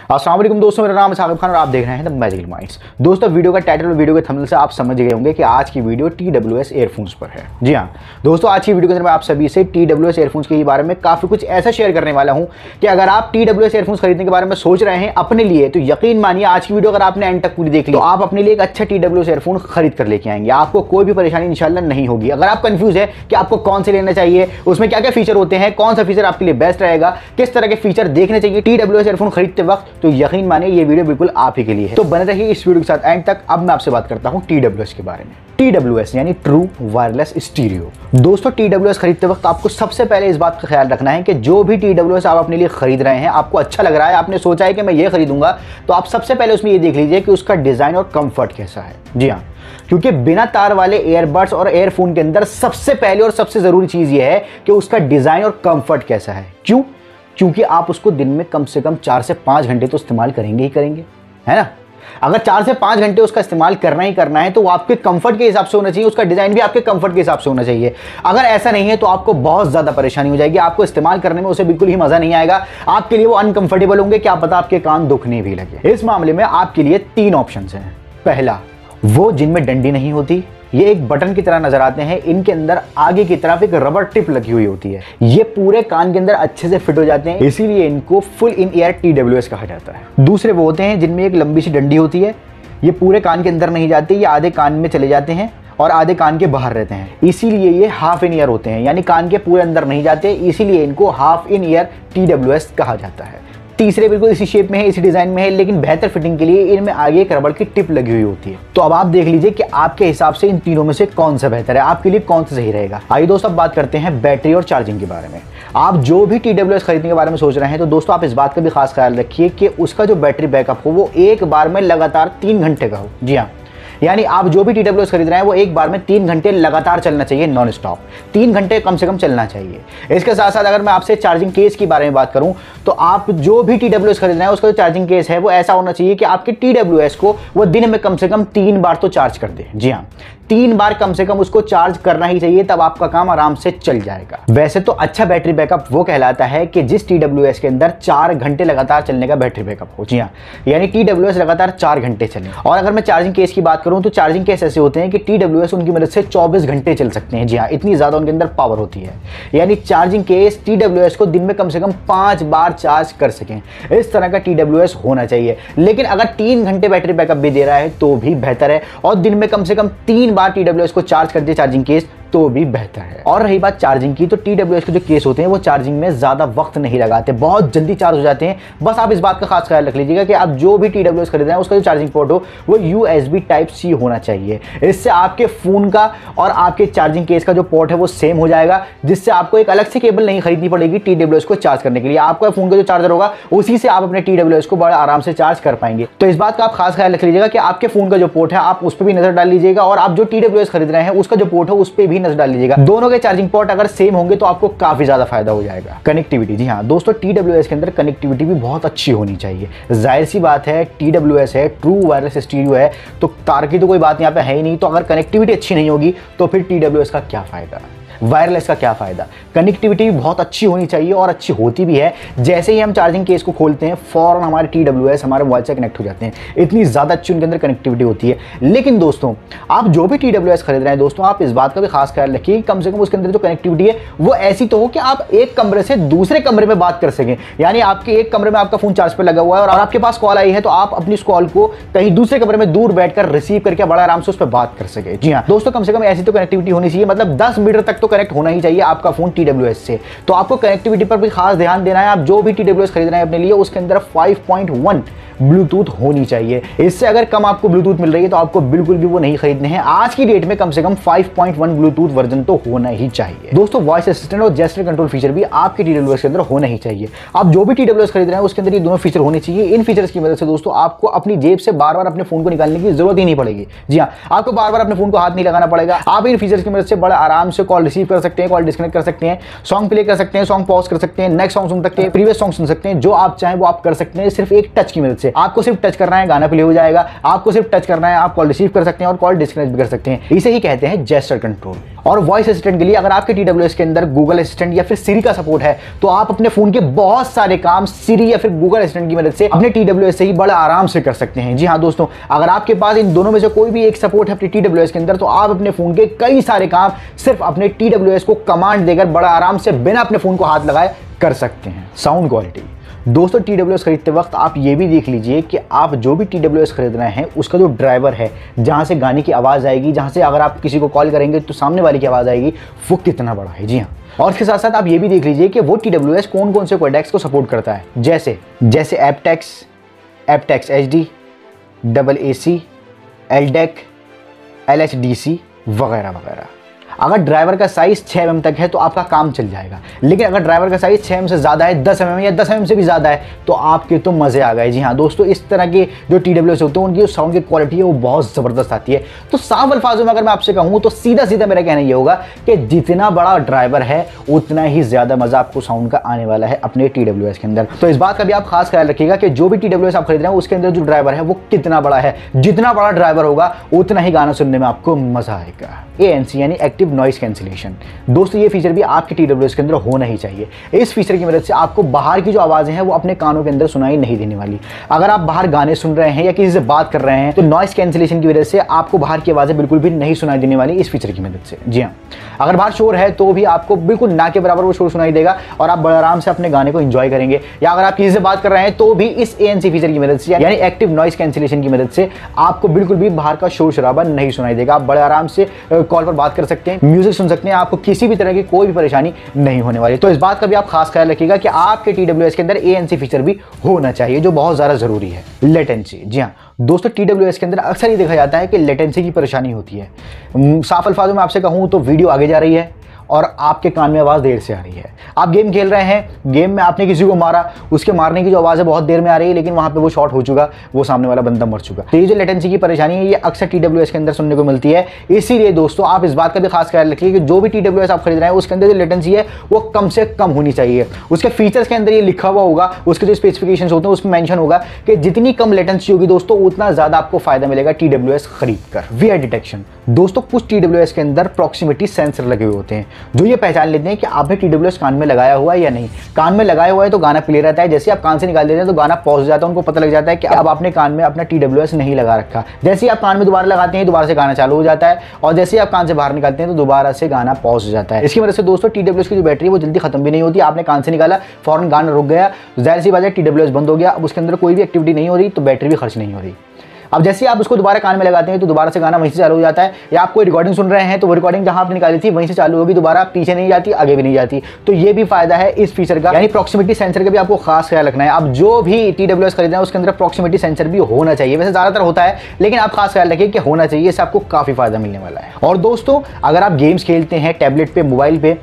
अस्सलाम वालेकुम दोस्तों, मेरा नाम है साकिब खान और आप देख रहे हैं द मैजिकल माइंड्स। दोस्तों, वीडियो का टाइटल और वीडियो के थंबनेल से आप समझ गए होंगे कि आज की वीडियो TWS एयरफोन्स पर है। जी हाँ दोस्तों, आज की वीडियो के अंदर मैं आप सभी से TWS एयरफोन्स के बारे में काफ़ी कुछ ऐसा शेयर करने वाला हूँ कि अगर आप TWS एयरफोन्स खरीदने के बारे में सोच रहे हैं अपने लिए, तो यकीन मानिए आज की वीडियो अगर आपने एंड तक पूरी देख ली तो आप अपने लिए एक अच्छा TWS एयरफोन खरीद कर लेके आएंगे। आपको कोई भी परेशानी इंशाल्लाह नहीं होगी। अगर आप कंफ्यूज है कि आपको कौन से लेना चाहिए, उसमें क्या क्या फीचर होते हैं, कौन सा फीचर आपके लिए बेस्ट रहेगा, किस तरह के फीचर देखने चाहिए TWS एयरफोन खरीदते वक्त, तो यकीन मानिए ये वीडियो बिल्कुल आप ही के लिए है। तो बने रहिए इस वीडियो के साथ एंड तक। अब मैं आपसे बात करता हूं TWS के बारे में। TWS यानी ट्रू वायरलेस स्टीरियो। दोस्तों, TWS खरीदते वक्त आपको सबसे पहले इस बात का ख्याल रखना है कि जो भी TWS आप अपने लिए खरीद रहे हैं, आपको अच्छा लग रहा है, आपने सोचा है कि मैं ये खरीदूंगा, तो आप सबसे पहले उसमें ये देख लीजिए कि उसका डिजाइन और कंफर्ट कैसा है। जी हाँ, क्योंकि बिना तार वाले एयरबड्स और एयरफोन के अंदर सबसे पहले और सबसे जरूरी चीज ये है कि उसका डिजाइन और कंफर्ट कैसा है। क्यों? क्योंकि आप उसको दिन में कम से कम 4 से 5 घंटे तो इस्तेमाल करेंगे ही करेंगे, है ना। अगर 4 से 5 घंटे उसका इस्तेमाल करना ही करना है तो वो आपके कंफर्ट के हिसाब से होना चाहिए, उसका डिजाइन भी आपके कंफर्ट के हिसाब से होना चाहिए। अगर ऐसा नहीं है तो आपको बहुत ज्यादा परेशानी हो जाएगी, आपको इस्तेमाल करने में उसे बिल्कुल ही मजा नहीं आएगा, आपके लिए वो अनकंफर्टेबल होंगे, क्या पता आपके कान दुखने भी लगे। इस मामले में आपके लिए 3 ऑप्शन हैं। पहला, वो जिनमें डंडी नहीं होती, ये एक बटन की तरह नजर आते हैं, इनके अंदर आगे की तरफ एक रबर टिप लगी हुई होती है, ये पूरे कान के अंदर अच्छे से फिट हो जाते हैं, इसीलिए इनको फुल इन ईयर TWS कहा जाता है। दूसरे वो होते हैं जिनमें एक लंबी सी डंडी होती है, ये पूरे कान के अंदर नहीं जाती, ये आधे कान में चले जाते हैं और आधे कान के बाहर रहते हैं, इसीलिए ये हाफ इन ईयर होते हैं, यानी कान के पूरे अंदर नहीं जाते, इसीलिए इनको हाफ इन ईयर TWS कहा जाता है। तीसरे बिल्कुल इसी शेप में है, इसी डिजाइन में है, लेकिन बेहतर फिटिंग के लिए इनमें आगे एक रबड़ की टिप लगी हुई होती है। तो अब आप देख लीजिए कि आपके हिसाब से इन तीनों में से कौन सा बेहतर है, आपके लिए कौन सा सही रहेगा। आइए दोस्तों, अब बात करते हैं बैटरी और चार्जिंग के बारे में। आप जो भी TWS खरीदने के बारे में सोच रहे हैं तो दोस्तों आप इस बात का भी खास ख्याल रखिए कि उसका जो बैटरी बैकअप हो वो एक बार में लगातार 3 घंटे का हो। जी हाँ, यानी आप जो भी TWS खरीद रहे हैं वो एक बार में 3 घंटे लगातार चलना चाहिए, नॉन स्टॉप 3 घंटे कम से कम चलना चाहिए। इसके साथ साथ अगर मैं आपसे चार्जिंग केस के बारे में बात करूं तो आप जो भी TWS खरीद रहे हैं उसका जो चार्जिंग केस है वो ऐसा होना चाहिए कि आपके TWS को वो दिन में कम से कम 3 बार तो चार्ज कर दे। जी हाँ, 3 बार कम से कम उसको चार्ज करना ही चाहिए, तब आपका काम आराम से चल जाएगा। वैसे तो अच्छा बैटरी बैकअप वो कहलाता है कि जिस TWS के अंदर 4 घंटे लगातार चलने का बैटरी बैकअप हो। जी हाँ, यानी TWS लगातार 4 घंटे चले। और अगर मैं चार्जिंग केस की बात करूं तो चार्जिंग केस ऐसे होते हैं कि TWS उनकी मदद से 24 घंटे चल सकते हैं। जी हाँ, इतनी ज्यादा उनके अंदर पावर होती है, यानी चार्जिंग केस TWS को दिन में कम से कम 5 बार चार्ज कर सकें, इस तरह का TWS होना चाहिए। लेकिन अगर 3 घंटे बैटरी बैकअप भी दे रहा है तो भी बेहतर है, और दिन में कम से कम 3 बार TWS को चार्ज कर दे चार्जिंग केस तो भी बेहतर है। और रही बात चार्जिंग की, तो TWS के जो केस होते हैं वो चार्जिंग में ज्यादा वक्त नहीं लगाते, बहुत जल्दी चार्ज हो जाते हैं। बस आप इस बात का खास ख्याल रख लीजिएगा कि आप जो भी TWS खरीद रहे हैं उसका जो चार्जिंग पोर्ट हो वो USB Type-C होना चाहिए। इससे आपके फोन का और आपके चार्जिंग केस का जो पोर्ट है वो सेम हो जाएगा, जिससे आपको एक अलग से केबल नहीं खरीदनी पड़ेगी TWS को चार्ज करने के लिए। आपका फोन का जो चार्जर होगा उसी से आप अपने TWS को बड़ा आराम से चार्ज कर पाएंगे। तो इस बात का आप खास ख्याल रख लीजिएगा कि आपके फोन का जो पोर्ट है आप उस पर भी नजर डाल लीजिएगा, और आप जो TWS खरीद रहे हैं उसका जो पोर्ट है उस पर भी नजर डाल लीजिएगा। दोनों के चार्जिंग पोर्ट अगर सेम होंगे तो आपको काफी ज्यादा फायदा हो जाएगा। कनेक्टिविटी, जी हाँ दोस्तों, TWS के अंदर कनेक्टिविटी भी बहुत अच्छी होनी चाहिए। जाहिर सी बात है, TWS है, ट्रू वायरलेस स्टीरियो है, तो तार की तो कोई बात यहाँ पे है ही नहीं। तो अगर कनेक्टिविटी अच्छी नहीं होगी तो फिर TWS का क्या फायदा, वायरलेस का क्या फायदा। कनेक्टिविटी भी बहुत अच्छी होनी चाहिए, और अच्छी होती भी है। जैसे ही हम चार्जिंग केस को खोलते हैं फौरन हमारे TWS हमारे मोबाइल से कनेक्ट हो जाते हैं, इतनी ज़्यादा अच्छी उनके अंदर कनेक्टिविटी होती है। लेकिन दोस्तों, आप जो भी TWS खरीद रहे हैं दोस्तों, आप इस बात का भी खास ख्याल रखिए कि कम से कम उसके अंदर जो कनेक्टिविटी है वो ऐसी तो हो कि आप एक कमरे से दूसरे कमरे में बात कर सकें। यानी आपके एक कमरे में आपका फोन चार्ज पर लगा हुआ है और आपके पास कॉल आई है, तो आप अपनी इस कॉल को कहीं दूसरे कमरे में दूर बैठकर रिसीव करके बड़ा आराम से उस पर बात कर सके। जी हाँ दोस्तों, कम से कम ऐसी तो कनेक्टिविटी होनी चाहिए, मतलब 10 मीटर तक तो कनेक्ट होना ही चाहिए आपका फोन TWS से। तो आपको कनेक्टिविटी पर भी खास ध्यान देना है। आप जो भी TWS खरीद रहे हैं अपने लिए उसके अंदर 5.1 ब्लूटूथ होनी चाहिए। इससे अगर कम आपको ब्लूटूथ मिल रही है तो आपको बिल्कुल भी वो नहीं खरीदने हैं। आज की डेट में कम से कम 5.1 ब्लूटूथ वर्जन तो होना ही चाहिए। दोस्तों, वॉइस असिस्टेंट और जेस्चर कंट्रोल फीचर भी आपके TWS के अंदर होना ही चाहिए। आप जो भी TWS खरीद रहे हैं उसके अंदर ये दोनों फीचर होने चाहिए। इन फीचर्स की मदद से दोस्तों आपको अपनी जेब से बार बार अपने फोन को निकालने की जरूरत ही नहीं पड़ेगी। जी हाँ, आपको बार बार अपने फोन को हाथ नहीं लगाना पड़ेगा। आप इन फीचर्स की मदद से बड़ा आराम से कॉल रिसीव कर सकते हैं, कॉल डिस्कनेक्ट कर सकते हैं, सॉन्ग प्ले कर सकते हैं, सॉन्ग पॉज कर सकते हैं, नेक्स्ट सॉन्ग सुन सकते हैं, प्रीवियस सॉन्ग सुन सकते हैं, जो आप चाहें वो आप कर सकते हैं सिर्फ एक टच की मदद से। से आपको सिर्फ टच करना है, गाना प्ले हो जाएगा। आपको सिर्फ टच करना है, आप कॉल रिसीव कर सकते हैं और कॉल डिस्कनेक्ट भी कर सकते हैं। इसे ही कहते हैं जेस्चर कंट्रोल। और वॉइस असिस्टेंट के लिए अगर आपके TWS के अंदर गूगल असिस्टेंट या फिर सिरी का सपोर्ट है तो आप अपने फोन के बहुत सारे काम सिरी या फिर गूगल असिस्टेंट की मदद से अपने TWS से ही बड़ा आराम से कर सकते हैं। जी हाँ दोस्तों, अगर आपके पास इन दोनों में से कोई भी एक सपोर्ट है अपने TWS के अंदर तो आप अपने फोन के कई सारे काम सिर्फ अपने TWS को कमांड देकर बड़ा आराम से बिना अपने फोन को हाथ लगाए कर सकते हैं। साउंड क्वालिटी दोस्तों, TWS खरीदते वक्त आप ये भी देख लीजिए कि आप जो भी TWS खरीद रहे हैं उसका जो ड्राइवर है, जहां से गाने की आवाज़ आएगी, जहां से अगर आप किसी को कॉल करेंगे तो सामने वाले की आवाज़ आएगी, वो कितना बड़ा है। जी हाँ, और इसके साथ साथ आप ये भी देख लीजिए कि वो TWS कौन कौन से कोडेक्स को सपोर्ट करता है, जैसे एप्टेक्स HD, AAC, LDAC, LHDC वगैरह वगैरह। अगर ड्राइवर का साइज 6 mm तक है तो आपका काम चल जाएगा, लेकिन अगर ड्राइवर का साइज 6 mm से ज़्यादा है, 10 mm या 10 mm से भी ज़्यादा है तो आपके तो मज़े आ गए। जी हाँ दोस्तों, इस तरह के जो TWS होते हैं उनकी जो साउंड की क्वालिटी है वो बहुत ज़बरदस्त आती है। तो साफ अल्फाजों में अगर मैं आपसे कहूँ तो सीधा सीधा मेरा कहना ये होगा कि जितना बड़ा ड्राइवर है उतना ही ज़्यादा मज़ा आपको साउंड का आने वाला है अपने TWS के अंदर। तो इस बात का भी आप खास ख्याल रखिएगा कि जो भी TWS आप खरीद रहे हैं उसके अंदर जो ड्राइवर है वो कितना बड़ा है। जितना बड़ा ड्राइवर होगा उतना ही गाना सुनने में आपको मज़ा आएगा। ANC यानी एक्टिव नॉइस कैंसिलेशन। दोस्तों, ये फीचर भी आपके TWS के अंदर होना ही चाहिए। इस फीचर की मदद से आपको बाहर की जो आवाज़ें हैं वो अपने कानों के अंदर सुनाई नहीं देने वाली। अगर आप बाहर गाने सुन रहे हैं या किसी से बात कर रहे हैं तो नॉइस कैंसिलेशन की वजह से आपको बाहर की आवाज़ें बिल्कुल भी नहीं सुनाई देने वाली इस फीचर की मदद से। जी हाँ, अगर बाहर शोर है तो भी आपको बिल्कुल ना के बराबर वो शोर सुनाई देगा और आप बड़े आराम से अपने गाने को एंजॉय करेंगे। या अगर आप किसी से बात कर रहे हैं तो भी इस ANC फीचर की मदद से यानी एक्टिव नॉइस कैंसिलेशन की मदद से आपको बिल्कुल भी बाहर का शोर शराबा नहीं सुनाई देगा। आप बड़े आराम से कॉल पर बात कर सकते हैं, म्यूजिक सुन सकते हैं, आपको किसी भी तरह की कोई भी परेशानी नहीं होने वाली। तो इस बात का भी आप खास ख्याल रखिएगा कि आपके TWS के अंदर ANC फीचर भी होना चाहिए, जो बहुत ज़्यादा ज़रूरी है। लेटेंसी, जी हाँ दोस्तों, TWS के अंदर अक्सर ये देखा जाता है कि लेटेंसी की परेशानी होती है। साफ अल्फाजों में आपसे कहूँ तो वीडियो आगे जा रही है और आपके कान में आवाज़ देर से आ रही है। आप गेम खेल रहे हैं, गेम में आपने किसी को मारा, उसके मारने की जो आवाज़ है बहुत देर में आ रही है, लेकिन वहाँ पे वो शॉट हो चुका, वो सामने वाला बंदा मर चुका। तो ये जो लेटेंसी की परेशानी है ये अक्सर TWS के अंदर सुनने को मिलती है। इसीलिए दोस्तों आप इस बात का भी खास ख्याल रखिए कि जो भी TWS आप खरीद रहे हैं उसके अंदर जो लेटेंसी है वो कम से कम होनी चाहिए। उसके फीचर्स के अंदर ये लिखा हुआ होगा, उसके जो स्पेसिफिकेशंस होते हैं उसमें मेंशन होगा कि जितनी कम लेटेंसी होगी दोस्तों उतना ज़्यादा आपको फायदा मिलेगा TWS खरीद कर। वीआर डिटेक्शन, दोस्तों कुछ TWS के अंदर प्रॉक्सिमिटी सेंसर लगे हुए होते हैं जो ये पहचान लेते हैं कि आपने TWS कान में लगाया हुआ है या नहीं। कान में लगाया हुआ है तो गाना प्ले रहता है, जैसे आप कान से निकाल देते हैं तो गाना पॉज हो जाता है, उनको पता लग जाता है कि अब आपने कान में अपना TWS नहीं लगा रखा। जैसे ही आप कान में दोबारा लगाते हैं दोबारा से गाना चालू हो जाता है, और जैसे ही आप कान से बाहर निकालते हैं तो दोबारा से गाना पॉज हो जाता है। इसकी वजह से दोस्तों TWS की जो बैटरी है वो जल्दी खत्म भी नहीं होती। आपने कान से निकाला, फौरन गाना रुक गया, जाहिर सी बात है TWS बंद हो गया, अब उसके अंदर कोई भी एक्टिविटी नहीं हो रही तो बैटरी भी खर्च नहीं हो रही। अब जैसे आप उसको दोबारा कान में लगाते हैं तो दोबारा से गाना वहीं से चालू हो जाता है। या आप कोई रिकॉर्डिंग सुन रहे हैं तो वो रिकॉर्डिंग जहां आपने निकाली थी वहीं से चालू होगी, दोबारा पीछे नहीं जाती, आगे भी नहीं जाती। तो ये भी फायदा है इस फीचर का, यानी प्रॉक्सिमिटी सेंसर का भी आपको खास ख्याल रखना है। अब जो भी TWS खरीदना है उसके अंदर प्रॉक्सिमिटी सेंसर भी होना चाहिए। वैसे ज़्यादातर होता है लेकिन आप खास ख्याल रखिए कि होना चाहिए, इससे आपको काफ़ी फायदा मिलने वाला है। और दोस्तों अगर आप गेम्स खेलते हैं टैबलेट पे, मोबाइल पे,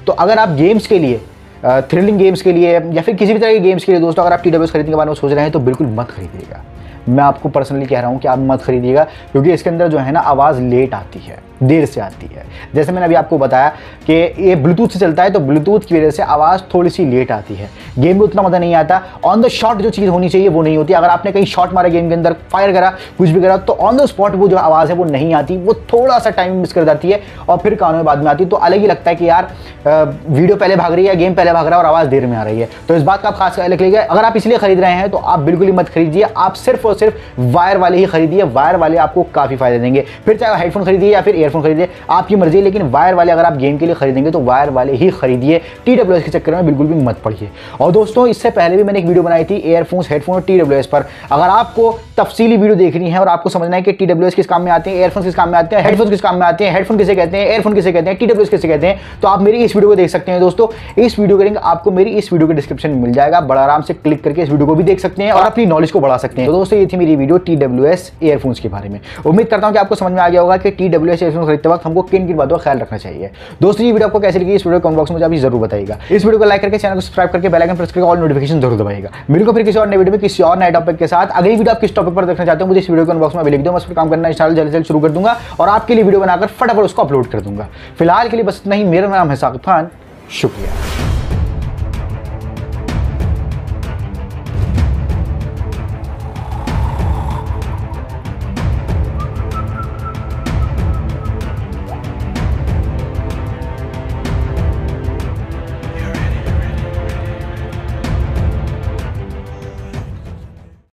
तो अगर आप गेम्स के लिए थ्रिलिंग गेम्स के लिए या फिर किसी भी तरह के गेम्स के लिए दोस्तों अगर आप TWS खरीदने के बारे में सोच रहे हैं तो बिल्कुल मत खरीदिएगा। मैं आपको पर्सनली कह रहा हूँ कि आप मत खरीदिएगा, क्योंकि इसके अंदर जो है ना आवाज़ लेट आती है, देर से आती है। जैसे मैंने अभी आपको बताया कि ये ब्लूटूथ से चलता है तो ब्लूटूथ की वजह से आवाज़ थोड़ी सी लेट आती है, गेम में उतना मज़ा नहीं आता। ऑन द शॉट जो चीज़ होनी चाहिए वो नहीं होती। अगर आपने कहीं शॉट मारा गेम के अंदर, फायर करा, कुछ भी करा, तो ऑन द स्पॉट वो जो आवाज़ है वो नहीं आती, वो थोड़ा सा टाइम मिस कर जाती है और फिर कानों में बाद में आती है। तो अलग ही लगता है कि यार वीडियो पहले भाग रही है, गेम पहले भाग रहा है और आवाज़ देर में आ रही है। तो इस बात का आप खास ख्याल रख लीजिए। अगर आप इसलिए खरीद रहे हैं तो आप बिल्कुल ही मत खरीदिए, आप सिर्फ और सिर्फ वायर वाले ही खरीदिए। वायर वाले आपको काफ़ी फायदे देंगे। फिर चाहे हेडफोन खरीदिए या फिर ईयरफोन खरीदिए, आपकी मर्जी, लेकिन वायर वाले अगर आप गेम के लिए खरीदेंगे तो वायर वाले ही खरीदिए। TWS के चक्कर में बिल्कुल भी मत पड़िए। और दोस्तों इससे पहले भी मैंने एक वीडियो बनाई थी ईयरफोन्स, हेडफोन और TWS पर। अगर आपको तफसीली वीडियो देखनी है और आपको समझना है कि TWS किस काम में आते हैं, ईयरफोन्स किस काम में आते हैं, हेडफोन्स किस काम में आते हैं, हेडफोन किसे कहते हैं, ईयरफोन किसे कहते हैं, TWS किसे कहते हैं, तो आप मेरी इस वीडियो को देख सकते हैं। दोस्तों इस वीडियो का लिंक आपको मेरी इस वीडियो के डिस्क्रिप्शन में मिल जाएगा। बड़ा आराम से क्लिक करके इस वीडियो को भी देख सकते हैं और अपनी नॉलेज को बढ़ा सकते हैं। तो दोस्तों ये थी मेरी वीडियो TWS ईयरफोन्स के बारे में। उम्मीद करता हूं कि आपको समझ में आ गया होगा कि TWS ईयरफोन्स खरीदते वक्त हमको किन किन बातों का ख्याल रखना चाहिए। दोस्तों ये वीडियो आपको कैसी लगी इस वीडियो कमेंट बॉक्स में मुझे जरूर बताइएगा। इस वीडियो को लाइक करके चैनल को सब्सक्राइब करके बेल आइकन प्रेस करके ऑल नोटिफिकेशन जरूर दबाइएगा। मिलूंगा फिर किसी और नए वीडियो में किसी और नए टॉपिक के साथ। अगली वीडियो आप किस टॉपिक पर देखना चाहते हो मुझे इस वीडियो कमेंट बॉक्स में लिख दो। मैं उस पर काम करना इंशाल्लाह जल्द से जल्द शुरू कर दूंगा और आपके लिए वीडियो बनाकर फटाफट उसको अपलोड कर दूंगा। फिलहाल के लिए बस इतना ही। मेरा नाम है साकिब खान, शुक्रिया।